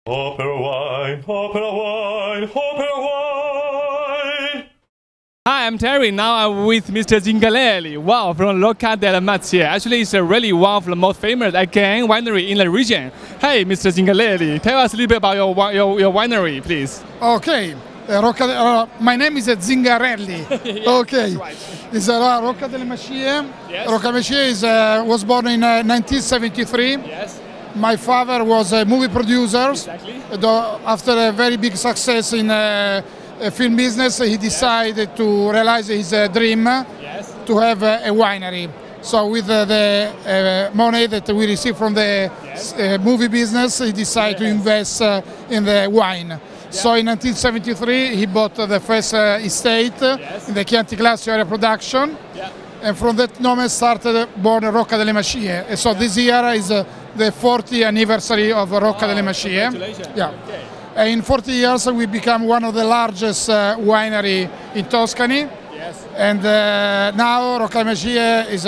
OperaWine, OperaWine, OperaWine. Hi, I'm Terry. Now I'm with Mr. Zingarelli. Wow, from Rocca delle Macie. Actually, it's really one of the most famous again winery in the region. Hey, Mr. Zingarelli, tell us a little bit about your winery, please. Okay, my name is Zingarelli. Yeah, okay, right. It's Rocca delle Macie. Yes. Rocca Macie was born in 1973. Yes. My father was a movie producer. Exactly. After a very big success in film business, he decided to realize his dream to have a winery. So with the money that we received from the movie business, he decided to invest in the wine. So in 1973, he bought the first estate in the Chianti Classico area production. And from that moment started born Rocca delle Macìe. And so this year is the 40th anniversary of Rocca delle Macìe. Congratulations. Yeah. Okay. In 40 years we become one of the largest winery in Tuscany. Yes. And now Rocca delle Macìe is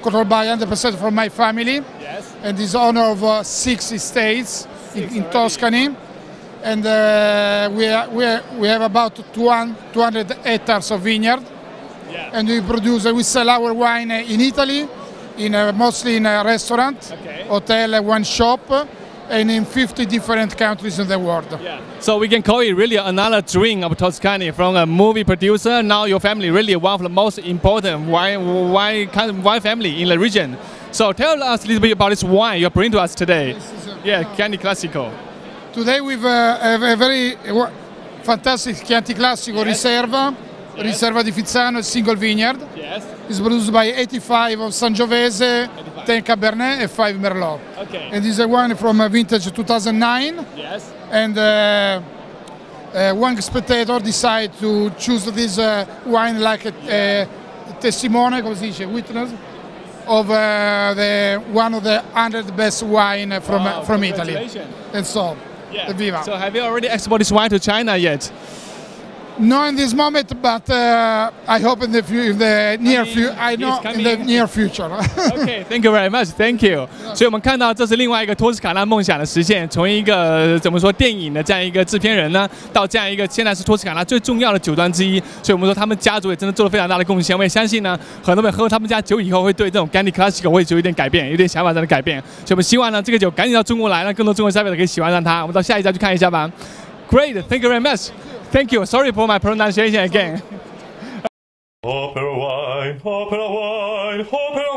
controlled by 100% from my family. Yes. And is owner of 6 estates in Tuscany. And we have about 200 hectares of vineyard. Yeah. And we sell our wine in Italy, mostly in a restaurant, hotel, one shop, and in 50 different countries in the world. Yeah. So we can call it really another dream of Tuscany from a movie producer. Now your family really one of the most important wine family in the region. So tell us a little bit about this wine you bring to us today. Chianti Classico. Today we have a very fantastic Chianti Classico Riserva. Riserva di Fizzano, a single vineyard. Yes. It's produced by 85 of Sangiovese, 10 Cabernet, and 5 Merlot. Okay. And this is a wine from vintage 2009. Yes. And one spectator decided to choose this wine like a testimony, come si dice, witness, of one of the 100 best wine from Italy. And so, viva. So have you already exported this wine to China yet? Not in this moment, but I hope in the near future. Okay, thank you very much, thank you. 所以我们看到这是另外一个托斯卡纳梦想的实现，从一个怎么说电影的这样一个制片人呢，到这样一个现在是托斯卡纳最重要的酒庄之一。所以我们说他们家族也真的做了非常大的贡献。我也相信呢，很多人喝他们家酒以后会对这种 Chianti Classico 会有一点改变，有点想法上的改变。所以我们希望呢，这个酒赶紧到中国来，让更多中国消费者可以喜欢上它。我们到下一家去看一下吧。Great, thank you very much. Thank you. Sorry for my pronunciation again. OperaWine, OperaWine, OperaWine.